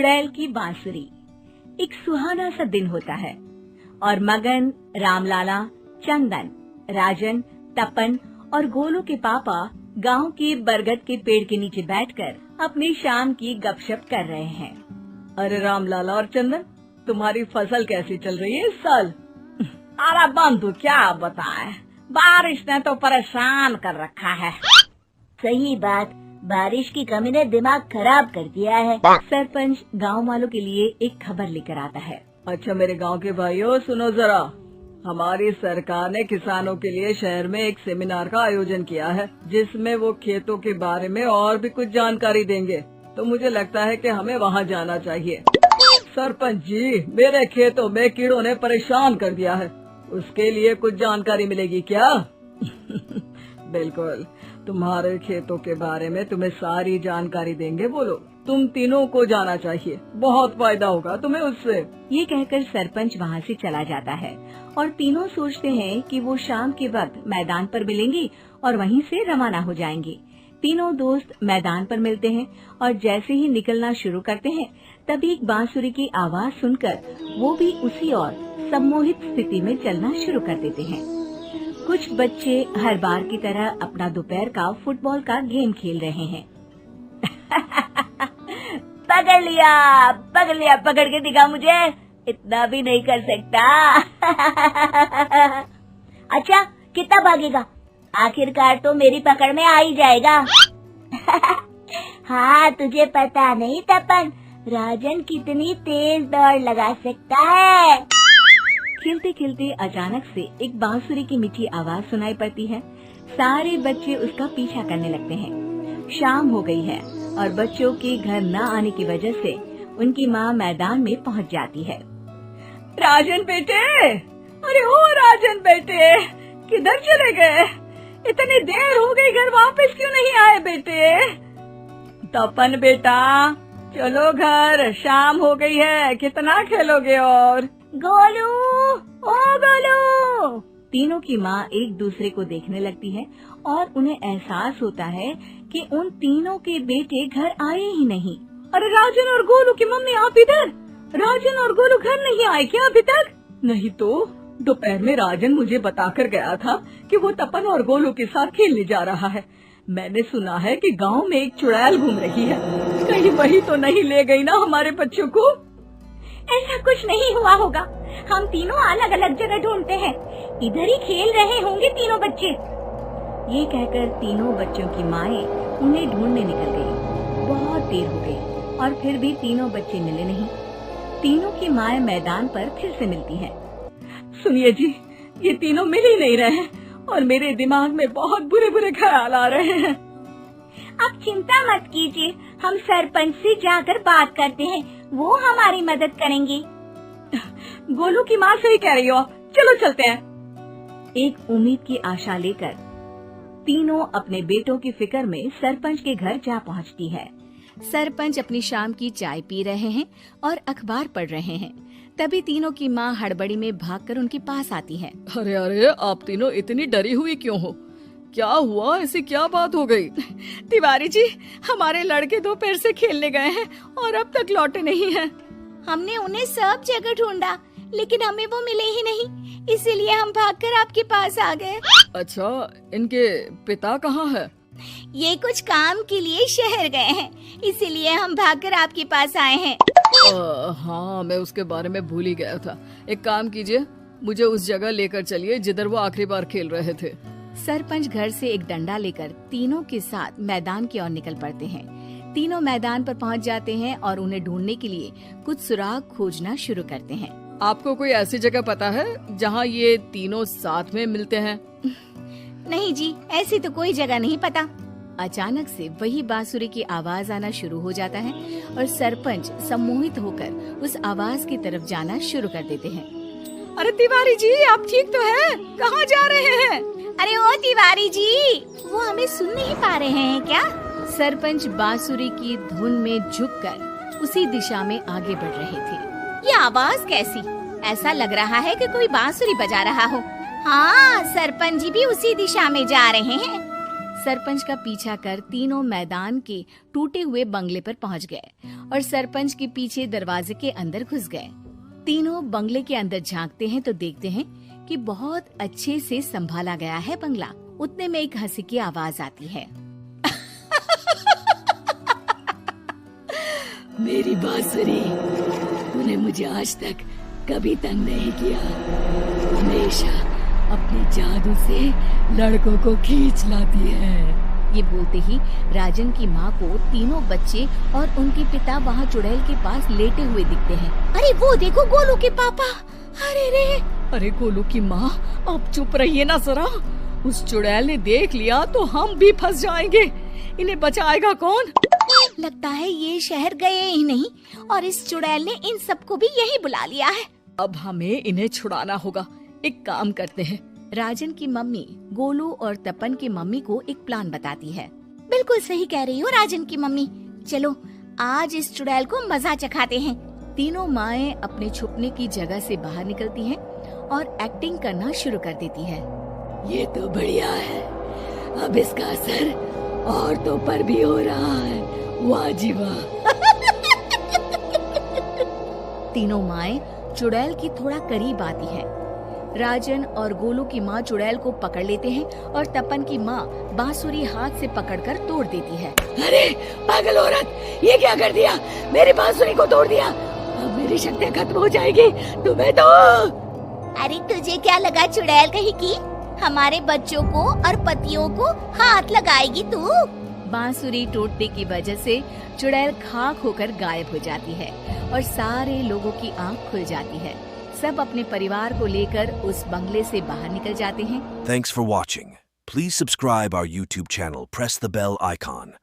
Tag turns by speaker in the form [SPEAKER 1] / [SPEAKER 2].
[SPEAKER 1] बैल की बांसुरी। एक सुहाना सा दिन होता है और मगन, रामलाला, चंदन, राजन, तपन और गोलू के पापा गांव के बरगद के पेड़ के नीचे बैठकर अपनी शाम की गपशप कर रहे हैं।
[SPEAKER 2] अरे रामलाला और चंदन, तुम्हारी फसल कैसी चल रही है इस साल?
[SPEAKER 3] अरे बंधु क्या बताएं, बारिश ने तो परेशान कर रखा है।
[SPEAKER 4] सही बात, बारिश की कमी ने दिमाग खराब कर दिया है।
[SPEAKER 1] सरपंच गांव वालों के लिए एक खबर लेकर आता है।
[SPEAKER 2] अच्छा मेरे गांव के भाइयों, सुनो जरा। हमारी सरकार ने किसानों के लिए शहर में एक सेमिनार का आयोजन किया है, जिसमें वो खेतों के बारे में और भी कुछ जानकारी देंगे। तो मुझे लगता है कि हमें वहाँ जाना चाहिए। सरपंच जी, मेरे खेतों में कीड़ों ने परेशान कर दिया है, उसके लिए कुछ जानकारी मिलेगी क्या? बिल्कुल, तुम्हारे खेतों के बारे में तुम्हें सारी जानकारी देंगे। बोलो, तुम तीनों को जाना चाहिए, बहुत फायदा होगा तुम्हें उससे।
[SPEAKER 1] ये कहकर सरपंच वहाँ से चला जाता है और तीनों सोचते हैं कि वो शाम के वक्त मैदान पर मिलेंगे और वहीं से रवाना हो जाएंगे। तीनों दोस्त मैदान पर मिलते हैं और जैसे ही निकलना शुरू करते हैं तभी एक बांसुरी की आवाज सुनकर वो भी उसी ओर सम्मोहित स्थिति में चलना शुरू कर देते हैं। कुछ बच्चे हर बार की तरह अपना दोपहर का फुटबॉल का गेम खेल रहे हैं।
[SPEAKER 4] पकड़ लिया, पकड़ लिया, पकड़ के दिखा मुझे, इतना भी नहीं कर सकता। अच्छा, कितना भागेगा? आखिरकार तो मेरी पकड़ में आ ही जाएगा। हाँ, तुझे पता नहीं तपन, राजन कितनी तेज दौड़ लगा सकता है।
[SPEAKER 1] खेलते खेलते अचानक से एक बांसुरी की मीठी आवाज सुनाई पड़ती है। सारे बच्चे उसका पीछा करने लगते हैं। शाम हो गई है और बच्चों के घर न आने की वजह से उनकी माँ मैदान में पहुँच जाती है।
[SPEAKER 2] राजन बेटे, अरे ओ राजन बेटे, किधर चले गए? इतनी देर हो गई, घर वापस क्यों नहीं आए बेटे? तपन बेटा, चलो घर, शाम हो गई है, कितना खेलोगे? और
[SPEAKER 4] गोलू, ओ गोलू।
[SPEAKER 1] तीनों की माँ एक दूसरे को देखने लगती है और उन्हें एहसास होता है कि उन तीनों के बेटे घर आए ही नहीं।
[SPEAKER 2] अरे राजन और गोलू की मम्मी, आप इधर? राजन और गोलू घर नहीं आए क्या अभी तक? नहीं तो दोपहर में राजन मुझे बताकर गया था कि वो तपन और गोलू के साथ खेलने जा रहा है। मैंने सुना है कि गांव में एक चुड़ैल घूम रही है, कहीं वही तो नहीं ले गई ना हमारे बच्चों को?
[SPEAKER 4] ऐसा कुछ नहीं हुआ होगा, हम तीनों अलग अलग जगह ढूंढते हैं, इधर ही खेल रहे होंगे तीनों बच्चे।
[SPEAKER 1] ये कहकर तीनों बच्चों की माएं उन्हें ढूंढने निकल गयी। बहुत देर हो गई और फिर भी तीनों बच्चे मिले नहीं। तीनों की माएं मैदान पर फिर से मिलती हैं।
[SPEAKER 2] सुनिए जी, ये तीनों मिल ही नहीं रहे और मेरे दिमाग में बहुत बुरे बुरे ख्याल आ रहे हैं।
[SPEAKER 4] आप चिंता मत कीजिए, हम सरपंच से जाकर बात करते हैं, वो हमारी मदद करेंगे।
[SPEAKER 2] गोलू की माँ सही कह रही हो, चलो चलते हैं।
[SPEAKER 1] एक उम्मीद की आशा लेकर तीनों अपने बेटों की फिक्र में सरपंच के घर जा पहुंचती है।
[SPEAKER 5] सरपंच अपनी शाम की चाय पी रहे हैं और अखबार पढ़ रहे हैं। तभी तीनों की माँ हड़बड़ी में भागकर उनके पास आती है।
[SPEAKER 2] अरे अरे, आप तीनों इतनी डरी हुई क्यों हो? क्या हुआ? ऐसी क्या बात हो गई?
[SPEAKER 5] तिवारी जी, हमारे लड़के दोपहर से खेलने गए हैं और अब तक लौटे नहीं हैं।
[SPEAKER 4] हमने उन्हें सब जगह ढूंढा, लेकिन हमें वो मिले ही नहीं, इसीलिए हम भागकर आपके पास आ गए।
[SPEAKER 2] अच्छा, इनके पिता कहाँ है?
[SPEAKER 4] ये कुछ काम के लिए शहर गए हैं, इसीलिए हम भागकर आपके पास आए हैं।
[SPEAKER 2] हाँ, मैं उसके बारे में भूल ही गया था। एक काम कीजिए, मुझे उस जगह लेकर चलिए जिधर वो आखिरी बार खेल रहे थे।
[SPEAKER 5] सरपंच घर से एक डंडा लेकर तीनों के साथ मैदान की ओर निकल पड़ते हैं। तीनों मैदान पर पहुंच जाते हैं और उन्हें ढूंढने के लिए कुछ सुराग खोजना शुरू करते हैं।
[SPEAKER 2] आपको कोई ऐसी जगह पता है जहां ये तीनों साथ में मिलते हैं?
[SPEAKER 4] नहीं जी, ऐसी तो कोई जगह नहीं पता।
[SPEAKER 5] अचानक से वही बांसुरी की आवाज आना शुरू हो जाता है और सरपंच सम्मोहित होकर उस आवाज की तरफ जाना शुरू कर देते हैं।
[SPEAKER 2] अरे तिवारी जी, आप ठीक तो हैं? कहाँ जा रहे हैं?
[SPEAKER 4] अरे ओ तिवारी जी, वो हमें सुन नहीं पा रहे हैं क्या?
[SPEAKER 5] सरपंच बांसुरी की धुन में झुककर उसी दिशा में आगे बढ़ रहे थे।
[SPEAKER 4] ये आवाज कैसी? ऐसा लग रहा है कि कोई बांसुरी बजा रहा हो। हाँ, सरपंच जी भी उसी दिशा में जा रहे हैं।
[SPEAKER 5] सरपंच का पीछा कर तीनों मैदान के टूटे हुए बंगले पर पहुंच गए और सरपंच के पीछे दरवाजे के अंदर घुस गए। तीनों बंगले के अंदर झांकते हैं तो देखते हैं कि बहुत अच्छे से संभाला गया है बंगला। उतने में एक हंसी की आवाज आती है।
[SPEAKER 6] मेरी बांसुरी, तूने मुझे आज तक कभी तंग नहीं किया। हमेशा अपने जादू से लड़कों को खींच लाती है।
[SPEAKER 5] ये बोलते ही राजन की माँ को तीनों बच्चे और उनके पिता वहाँ चुड़ैल के पास लेटे हुए दिखते हैं।
[SPEAKER 4] अरे वो देखो गोलू के पापा। अरे रे,
[SPEAKER 6] अरे गोलू की माँ, अब चुप रहिए ना जरा। उस चुड़ैल ने देख लिया तो हम भी फंस जाएंगे। इन्हें बचाएगा कौन?
[SPEAKER 4] लगता है ये शहर गए ही नहीं और इस चुड़ैल ने इन सबको भी यही बुला लिया है।
[SPEAKER 6] अब हमें इन्हें छुड़ाना होगा। एक काम करते हैं।
[SPEAKER 5] राजन की मम्मी गोलू और तपन की मम्मी को एक प्लान बताती है।
[SPEAKER 4] बिल्कुल सही कह रही हो राजन की मम्मी। चलो आज इस चुड़ैल को मजा चखाते हैं।
[SPEAKER 5] तीनों माएं अपने छुपने की जगह से बाहर निकलती हैं और एक्टिंग करना शुरू कर देती है।
[SPEAKER 6] ये तो बढ़िया है। अब इसका असर औरतों पर भी हो रहा है। वाह जी वाह।
[SPEAKER 5] तीनों माएं चुड़ैल की थोड़ा करीब आती हैं। राजन और गोलू की माँ चुड़ैल को पकड़ लेते हैं और तपन की माँ बांसुरी हाथ से पकड़कर तोड़ देती है।
[SPEAKER 6] अरे पागल औरत, ये क्या कर दिया? मेरी बांसुरी को तोड़ दिया। अब मेरी शक्तियाँ खत्म हो जाएगी। तुम्हें तो
[SPEAKER 4] अरे तुझे क्या लगा चुड़ैल कहीं की हमारे बच्चों को और पतियों को हाथ लगाएगी तू?
[SPEAKER 5] बांसुरी टूटने की वजह से चुड़ैल खाक होकर गायब हो जाती है और सारे लोगों की आंख खुल जाती है। सब अपने परिवार को लेकर उस बंगले से बाहर निकल जाते हैं।
[SPEAKER 7] Thanks for watching. Please subscribe our YouTube channel. Press the bell icon.